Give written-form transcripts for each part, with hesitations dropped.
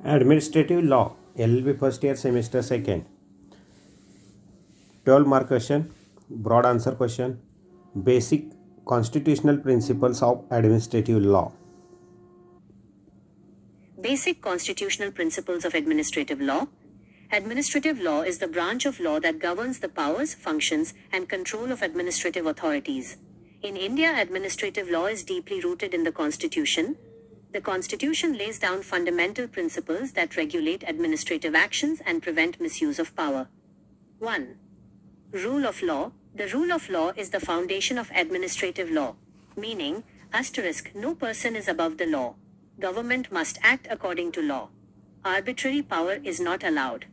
Administrative law, LLB first year, semester second. 12 mark question, broad answer question, basic constitutional principles of administrative law. Basic constitutional principles of administrative law. Administrative law is the branch of law that governs the powers, functions, and control of administrative authorities. In India, administrative law is deeply rooted in the Constitution. The Constitution lays down fundamental principles that regulate administrative actions and prevent misuse of power. 1. Rule of law. The rule of law is the foundation of administrative law, meaning, no person is above the law. Government must act according to law. Arbitrary power is not allowed.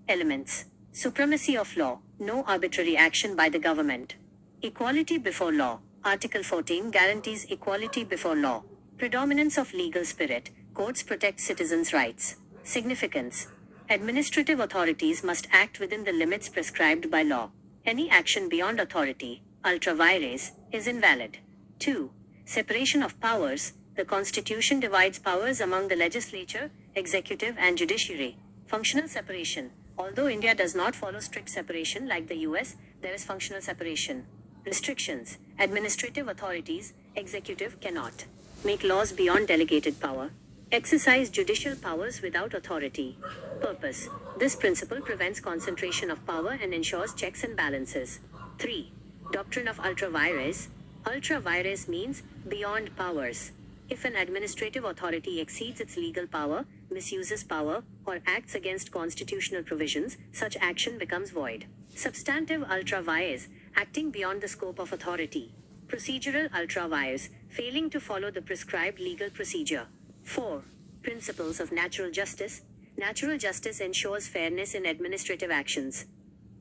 Elements. Supremacy of law. No arbitrary action by the government. Equality before law. Article 14 guarantees equality before law. Predominance of legal spirit. Courts protect citizens' rights. Significance. Administrative authorities must act within the limits prescribed by law. Any action beyond authority, ultra vires, is invalid. 2. Separation of powers. The Constitution divides powers among the legislature, executive, and judiciary. Functional separation. Although India does not follow strict separation like the US, there is functional separation. Restrictions. Administrative authorities, executive cannot make laws beyond delegated power. Exercise judicial powers without authority. Purpose. This principle prevents concentration of power and ensures checks and balances. 3. Doctrine of ultra vires. Ultra vires means beyond powers. If an administrative authority exceeds its legal power, misuses power, or acts against constitutional provisions, such action becomes void. Substantive ultra vires, acting beyond the scope of authority. Procedural ultra vires, failing to follow the prescribed legal procedure. 4. Principles of natural justice. Natural justice ensures fairness in administrative actions.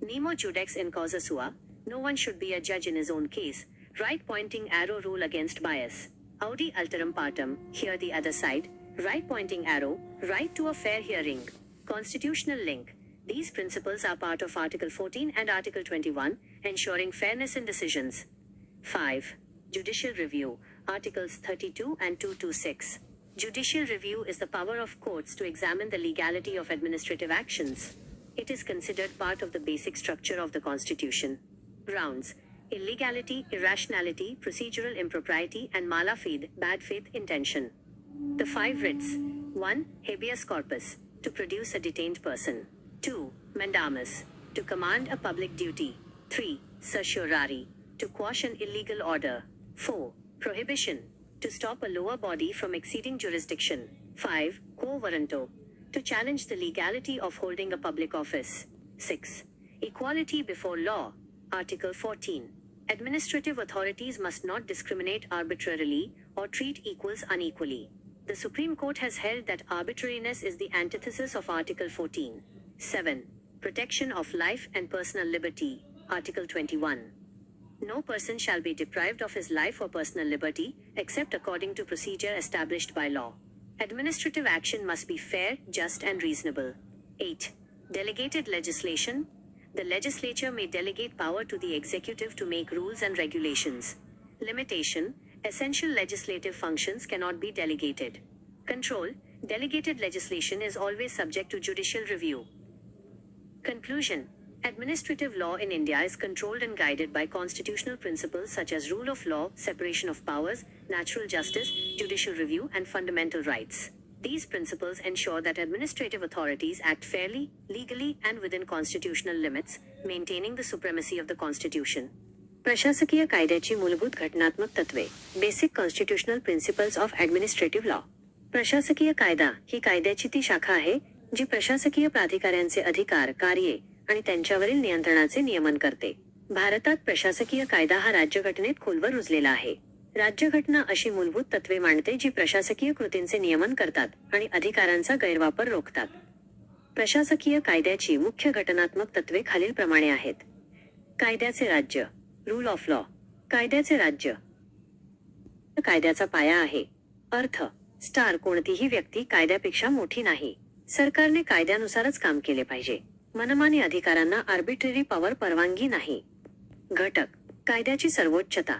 Nemo judex in causa sua. No one should be a judge in his own case. Right pointing arrow rule against bias. Audi alterum partem, hear the other side. Right pointing arrow, right to a fair hearing. Constitutional link. These principles are part of Article 14 and Article 21, ensuring fairness in decisions. 5. Judicial review. Articles 32 and 226. Judicial review is the power of courts to examine the legality of administrative actions. It is considered part of the basic structure of the Constitution. Grounds. Illegality, irrationality, procedural impropriety, and mala fide, bad faith intention. The 5 writs. 1. Habeas corpus, to produce a detained person. 2. Mandamus, to command a public duty. 3. Certiorari, to quash an illegal order. 4. Prohibition, to stop a lower body from exceeding jurisdiction. 5. Quo warranto, to challenge the legality of holding a public office. 6. Equality before law. Article 14. Administrative authorities must not discriminate arbitrarily or treat equals unequally. The Supreme Court has held that arbitrariness is the antithesis of Article 14. 7. Protection of life and personal liberty. Article 21. No person shall be deprived of his life or personal liberty, except according to procedure established by law. Administrative action must be fair, just, and reasonable. 8. Delegated legislation. The legislature may delegate power to the executive to make rules and regulations. Limitation. Essential legislative functions cannot be delegated. Control. Delegated legislation is always subject to judicial review. Conclusion. Administrative law in India is controlled and guided by constitutional principles such as rule of law, separation of powers, natural justice, judicial review, and fundamental rights. These principles ensure that administrative authorities act fairly, legally, and within constitutional limits, maintaining the supremacy of the Constitution. प्रशासकीय कायद्याची मूलभूत घटनात्मक तत्वे. Basic constitutional principles of administrative law. प्रशासकीय कायदा ही कायद्याची ती शाखा आहे जी प्रशासकीय प्राधिकाऱ्यांचे अधिकार, कार्ये आणि त्यांच्यावरील नियंत्रणाचे नियमन करते. भारतात प्रशासकीय कायदा हा राज्यघटनेत खोलवर रुजलेला आहे. राज्यघटना अशी मूलभूत तत्वे मांडते जी प्रशासकीय कृतींचे नियमन करतात आणि अधिकारांचा गैरवापर रोखतात. प्रशासकीय कायद्याची मुख्य घटनात्मक तत्वे खालीलप्रमाणे आहेत. कायद्याचे राज्य. Rule of law. कायद्याचे राज्य कायद्याचा पाया आहे. अर्थ. कोणतीही व्यक्ती कायद्यापेक्षा मोठी नाही. सरकारने कायद्यानुसारच काम केले पाहिजे. मनमानी अधिकारांना आर्बिट्ररी पॉवर परवानगी नाही. घटक. कायद्याची सर्वोच्चता.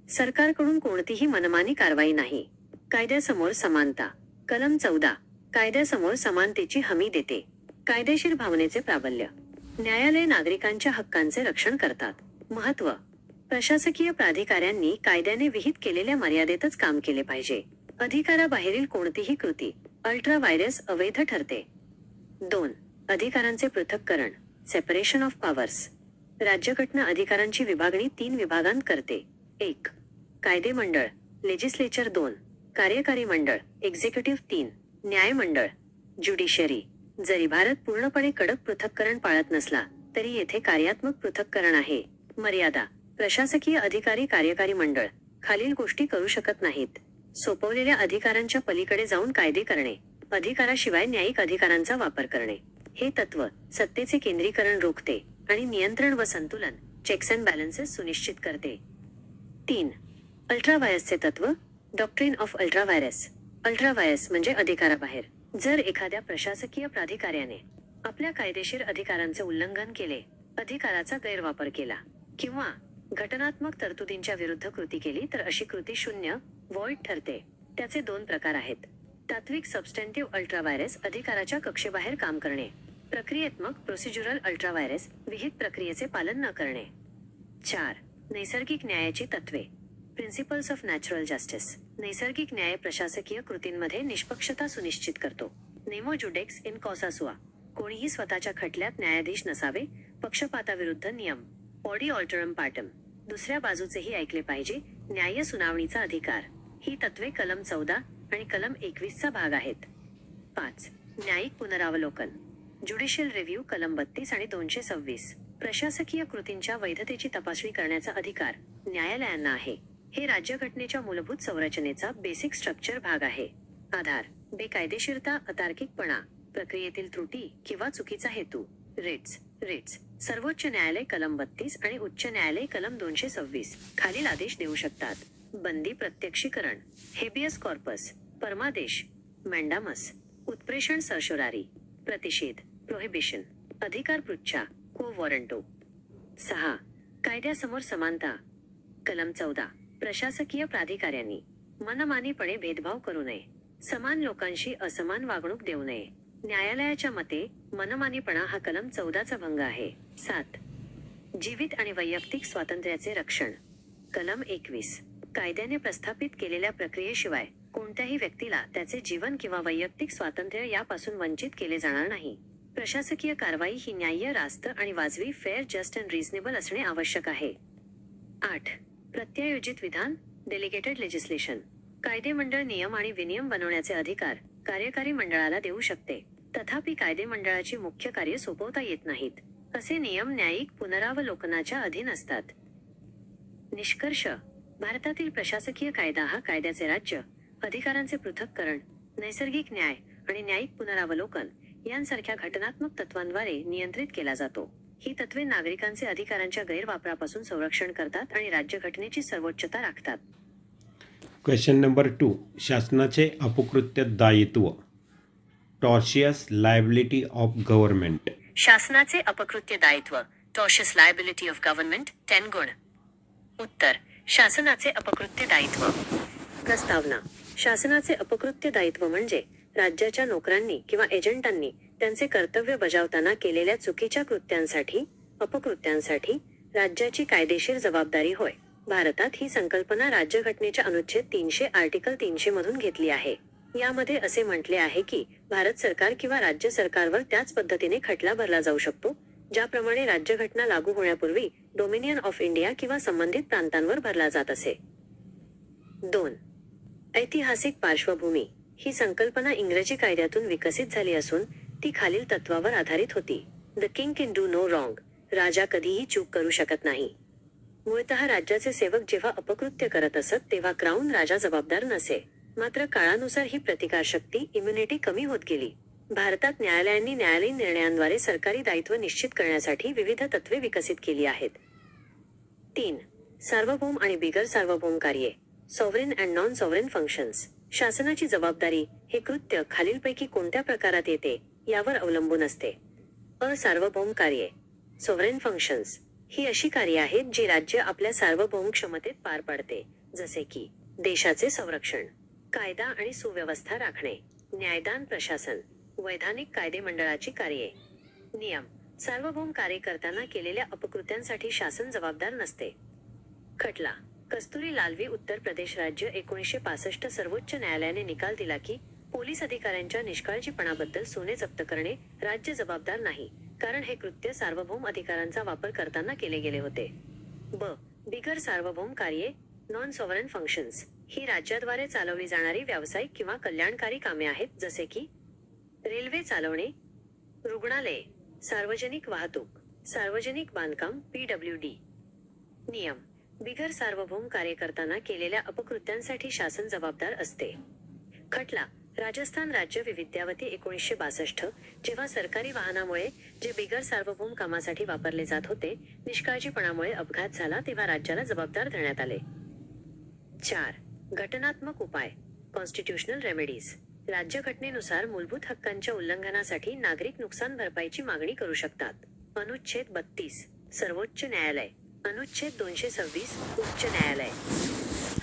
सरकारकडून कोणतीही मनमानी कारवाई नाही. कायद्यासमोर समानता. कलम 14. कायद्यासमोर समानतेची हमी देते. कायदेशीर भावनेचे प्राबल्य. न्यायालय नागरिकांच्या हक्कांचे रक्षण करतात. महत्त्व. प्रशासकीय प्राधिकाऱ्यांनी कायद्याने विहित केलेल्या मर्यादेतच काम केले पाहिजे. अधिकाराबाहेरील कोणतीही कृती अल्ट्रा व्हायरस अवैध ठरते. 2. अधिकारांचे पृथक्करण. Separation of powers. राज्यघटना अधिकारांची विभागणी 3 विभागांत करते. 1. कायदेमंडळ लेजिस्लेचर. 2. कार्यकारी मंडळ एक्झिक्युटिव्ह. 3. न्यायमंडळ ज्युडिशरी. जरी भारत पूर्णपणे कडक पृथक्करण पाळत नसला तरी येथे कार्यात्मक पृथक्करण आहे. मर्यादा. प्रशासकीय अधिकारी कार्यकारी मंडळ खालील गोष्टी करू शकत नाहीत. सोपवलेल्या अधिकारांच्या पलीकडे जाऊन कायदे करणे. अधिकाराशिवाय न्यायिक अधिकारांचा वापर करणे. हे तत्व सत्तेचे केंद्रीकरण रोखते आणि नियंत्रण व संतुलन चेक्स अँड बॅलन्सेस सुनिश्चित करते. 3. अल्ट्रा व्हायरसचे तत्व. Doctrine of ultra virus. Ultra virus म्हणजे अधिकाराबाहेर. जर एखाद्या प्रशासकीय प्राधिकाऱ्याने आपल्या कायदेशीर अधिकारांचे उल्लंघन केले, अधिकाराचा गैरवापर केला किंवा घटनात्मक तरतुदींच्या विरुद्ध कृती केली तर अशी कृती शून्य व्हॉइड ठरते. त्याचे 2 प्रकार आहेत. तात्विक सबस्टॅन्टिव्ह अल्ट्रा व्हायरस अधिकाराच्या कक्षेबाहेर काम करणे. प्रक्रियात्मक प्रोसिज्युरल अल्ट्रा व्हायरस विहित प्रक्रियेचे पालन न करणे. 4. नैसर्गिक न्यायाची तत्त्वे. Principles of natural justice. नैसर्गिक न्याय प्रशासकीय कृतींमध्ये निष्पक्षता सुनिश्चित करतो. नेमो जुडेक्स इन कॉसा सुआ. कोणीही स्वतःच्या खटल्यात न्यायाधीश नसावे. पक्षपाताविरुद्ध नियम. Audi alteram partum. दुसऱ्या बाजूचेही ऐकले पाहिजे. न्याय्य सुनावणीचा अधिकार. ही तत्त्वे कलम 14 आणि कलम 21 चा भाग आहेत. 5. न्यायिक पुनरावलोकन. ज्युडिशियल रिव्ह्यू कलम 32 आणि 226. प्रशासकीय कृतींच्या वैधतेची तपासणी करण्याचा अधिकार न्यायालयांना आहे. हे राज्यघटनेच्या मूलभूत संरचनेचा बेसिक स्ट्रक्चर भाग आहे. आधार. बेकायदेशीरता, अतार्किकपणा, प्रक्रियेतील त्रुटी किंवा चुकीचा हेतू. रिट्स. सर्वोच्च न्यायालय कलम 32 आणि उच्च न्यायालय कलम 226 खालील आदेश देऊ शकतात. बंदी, प्रत्यक्षीकरण. Habeas corpus. परमादेश. मॅन्डामस. उत्प्रेषण, सर्शोरारी. प्रतिषेध. प्रोहिबिशन. अधिकार पृच्छा. क्वो वॉरंटो. 6. कायद्यासमोर समानता. कलम 14. प्रशासकीय प्राधिकाऱ्यांनी मनमानीपणे भेदभाव करू नये. समान लोकांशी असमान वागणूक देऊ नये. न्यायालयाच्या मते मनमानीपणा हा कलम 14 चा भंग आहे. 7. जीवित आणि वैयक्तिक स्वातंत्र्याचे रक्षण. कलम 21. कायद्याने प्रस्थापित केलेल्या प्रक्रियेशिवाय कोणत्याही व्यक्तीला त्याचे जीवन किंवा वैयक्तिक स्वातंत्र्य यापासून वंचित केले जाणार नाही. प्रशासकीय कारवाई ही न्याय्य, रास्त आणि वाजवी, फेअर, जस्ट अँड रिझनेबल असणे आवश्यक आहे. 8. प्रत्यायोजित विधान. Delegated legislation. कायदेमंडळ नियम आणि विनियम बनवण्याचे अधिकार कार्यकारी मंडळाला देऊ शकते. तथापि कायदेमंडळाची मुख्य कार्य सोपवता येत नाहीत. असे नियम न्यायिक पुनरावलोकनाच्या अधीन असतात. निष्कर्ष. भारतातील प्रशासकीय कायदा हा कायद्याचे राज्य, अधिकारांचे पृथक्करण, नैसर्गिक न्याय आणि न्यायिक पुनरावलोकन यांसारख्या घटनात्मक तत्वांद्वारे नियंत्रित केला जातो. ही तत्त्वे नागरिकांचे अधिकारांच्या गैरवापरापासून संरक्षण करतात आणि राज्यघटनेची सर्वोच्चता राखतात. Question number 2. शासनाचे अपकृत्य दायित्व. टॉर्शियस लायबिलिटी ऑफ गव्हर्नमेंट. शासनाचे अपकृत्य दायित्व. टॉर्शियस लायबिलिटी ऑफ गव्हर्नमेंट. 10 गुण. उत्तर. शासनाचे अपकृत्य दायित्व. प्रस्तावना. शासनाचे अपकृत्य दायित्व म्हणजे राज्याच्या नोकरांनी किंवा एजंटांनी त्यांचे कर्तव्य बजावताना केलेल्या चुकीच्या कृत्यांसाठी, अपकृत्यांसाठी राज्याची कायदेशीर जबाबदारी होय. भारतात ही संकल्पना राज्यघटनेच्या अनुच्छेद 300 आर्टिकल 300 मधून घेतली आहे. यामध्ये असे म्हटले आहे की भारत सरकार किंवा राज्य सरकारवर त्याच पद्धतीने खटला भरला जाऊ शकतो ज्याप्रमाणे राज्यघटना लागू होण्यापूर्वी डोमिनियन ऑफ इंडिया किंवा संबंधित प्रांतांवर भरला जात असे. 2. ऐतिहासिक पार्श्वभूमी. ही संकल्पना इंग्रजी कायद्यातून विकसित झाली असून ती खालील तत्वावर आधारित होती. The king can do no wrong. राजा कधीही चूक करू शकत नाही. मूळतः राज्याचे सेवक जेव्हा अपकृत्य करत असत तेव्हा क्राऊन राजा जबाबदार नसे. मात्र काळानुसार ही प्रतिकारशक्ती, इम्युनिटी कमी होत गेली. भारतात न्यायालयांनी न्यायालयीन निर्णयांद्वारे सरकारी दायित्व निश्चित करण्यासाठी विविध तत्त्वे विकसित केली आहेत. 3. सार्वभौम आणि बिगर सार्वभौम कार्ये. Sovereign and non sovereign functions. शासनाची जबाबदारी हे कृत्य खालीलपैकी कोणत्या प्रकारात येते यावर अवलंबून असते. असार्वभौम कार्ये. सॉव्हरेन फंक्शन्स ही अशी कार्ये आहेत जी राज्य आपल्या सार्वभौम क्षमतेत पार पाडते, जसे की देशाचे संरक्षण, कायदा आणि सुव्यवस्था राखणे, न्यायदान प्रशासन, वैधानिक कायदे मंडळाची कार्ये. नियम. सार्वभौम कार्य करताना केलेल्या अपकृत्यांसाठी शासन जबाबदार नसते. खटला. कस्तुरी लालवी उत्तर प्रदेश राज्य 1965 सर्वोच्च न्यायालयाने निकाल दिला की पोलीस अधिकाऱ्यांच्या निष्काळजीपणाबद्दल सोने जप्त करणे राज्य जबाबदार नाही, कारण हे कृत्य सार्वभौम अधिकारांचा वापर करताना केले गेले होते. ब. बिगर सार्वभौम कार्ये, नॉन सॉव्हरन फंक्शन्स, ही राज्याद्वारे चालवली जाणारी व्यावसायिक किंवा कल्याणकारी कामे आहेत, जसे की रेल्वे चालवणे, रुग्णालये, सार्वजनिक वाहतूक, सार्वजनिक बांधकाम PWD. नियम. बिगर सार्वभौम कार्य करताना केलेल्या अपकृत्यांसाठी शासन जबाबदार असते. खटला. राजस्थान राज्य विद्यावती 1962, जेव्हा सरकारी वाहनामुळे जे बिगर सार्वभौम कामासाठी वापरले जात होते निष्काळजीपणामुळे अपघात झाला, तेव्हा राज्याला जबाबदार धरण्यात आले. 4. घटनात्मक उपाय, कॉन्स्टिट्यूशनल रेमेडीज. राज्यघटनेनुसार मूलभूत हक्कांच्या उल्लंघनासाठी नागरिक नुकसान भरपाईची मागणी करू शकतात. अनुच्छेद 32 सर्वोच्च न्यायालय, अनुच्छेद 226 उच्च न्यायालय.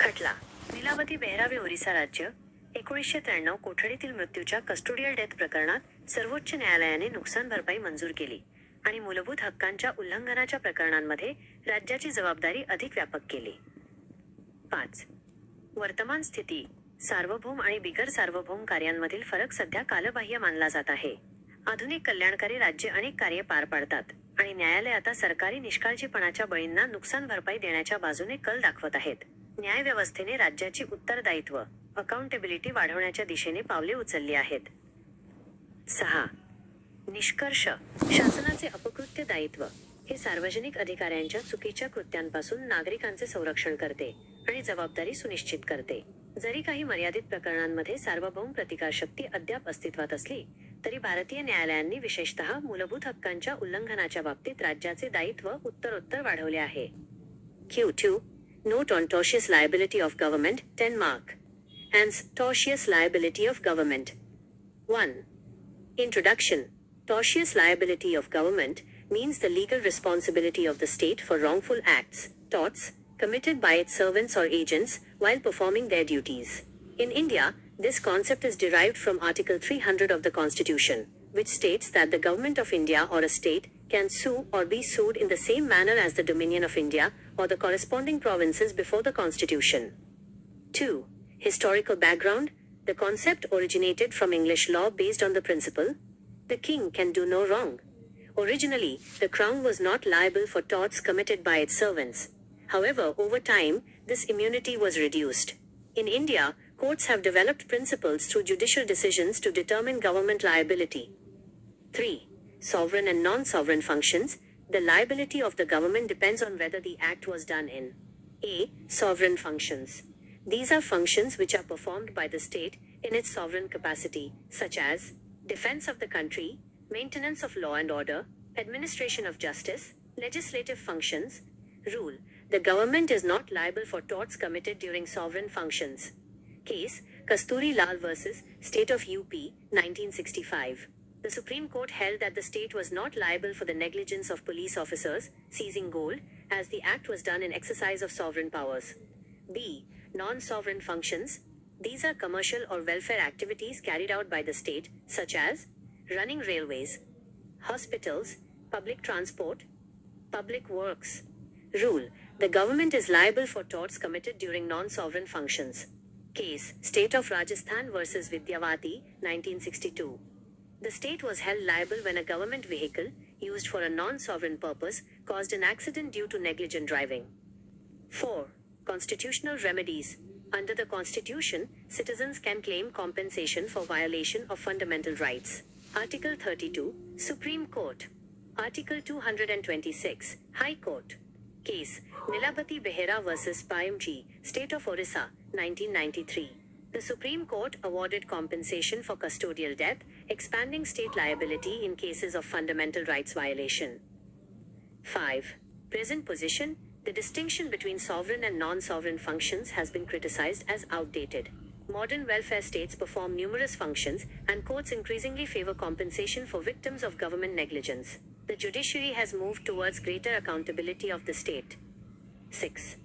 खटला. लीलावती बेहरावे ओरिसा राज्य 1993 कोठडीतील मृत्यूच्या कस्टोडियल डेथ प्रकरणात सर्वोच्च न्यायालयाने नुकसान भरपाई मंजूर केली आणि मूलभूत हक्कांच्या उल्लंघनाच्या प्रकरणांमध्ये राज्याची जबाबदारी अधिक व्यापक केली. 5. वर्तमान स्थिती. सार्वभौम आणि बिगर सार्वभौम कार्यांमधील फरक सध्या कालबाह्य मानला जात आहे. आधुनिक कल्याणकारी राज्ये अनेक कार्ये पार पाडतात आणि न्यायालय आता सरकारी निष्काळजीपणाच्या बळींना नुकसान भरपाई देण्याच्या बाजूने कल दाखवत आहेत. न्यायव्यवस्थेने राज्याची उत्तरदायित्व, अकाउंटेबिलिटी वाढवण्याच्या दिशेने पावले उचलली आहेत. 6. निष्कर्ष. शासनाचे अपकृत्य दायित्व हे सार्वजनिक अधिकाऱ्यांच्या चुकीच्या कृत्यांपासून नागरिकांचे संरक्षण करते आणि जबाबदारी सुनिश्चित करते. जरी काही मर्यादित प्रकरणांमध्ये सार्वभौम प्रतिकारशक्ती अद्याप अस्तित्वात असली तरी भारतीय न्यायालयांनी विशेषतः मूलभूत हक्कांच्या उल्लंघनाच्या बाबतीत राज्याचे दायित्व उत्तरोत्तर वाढवले आहे. Q2. Note on tortious liability of government, 10 mark. Hence, tortious liability of government. 1. Introduction. Tortious liability of government means the legal responsibility of the state for wrongful acts, torts, committed by its servants or agents while performing their duties. In India, this concept is derived from Article 300 of the Constitution, which states that the government of India or a state can sue or be sued in the same manner as the Dominion of India or the corresponding provinces before the Constitution. 2. Historical background. The concept originated from English law based on the principle, the king can do no wrong. Originally, the crown was not liable for torts committed by its servants. However, over time, this immunity was reduced. In India, courts have developed principles through judicial decisions to determine government liability. 3. Sovereign and non-sovereign functions. The liability of the government depends on whether the act was done in A. Sovereign functions. These are functions which are performed by the state in its sovereign capacity, such as defense of the country, maintenance of law and order, administration of justice, legislative functions. Rule. The government is not liable for torts committed during sovereign functions. Case. Kasturi Lal vs. State of UP, 1965. The Supreme Court held that the state was not liable for the negligence of police officers seizing gold, as the act was done in exercise of sovereign powers. B. Non-sovereign functions. These are commercial or welfare activities carried out by the state, such as running railways, hospitals, public transport, public works. Rule. The government is liable for torts committed during non-sovereign functions. Case. State of Rajasthan vs. Vidyavati, 1962. The state was held liable when a government vehicle, used for a non-sovereign purpose, caused an accident due to negligent driving. 4. Constitutional remedies. Under the Constitution, citizens can claim compensation for violation of fundamental rights. Article 32, Supreme Court. Article 226, High Court. Case. Nilabati Behera vs. Payamji, State of Orissa, 1993. The Supreme Court awarded compensation for custodial death, expanding state liability in cases of fundamental rights violation. 5. Present position. The distinction between sovereign and non-sovereign functions has been criticized as outdated. Modern welfare states perform numerous functions, and courts increasingly favor compensation for victims of government negligence. The judiciary has moved towards greater accountability of the state. 6.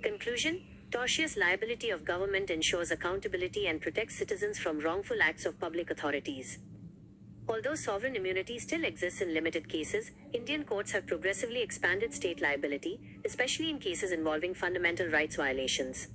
Conclusion. Tortious liability of government ensures accountability and protects citizens from wrongful acts of public authorities. Although sovereign immunity still exists in limited cases, Indian courts have progressively expanded state liability, especially in cases involving fundamental rights violations.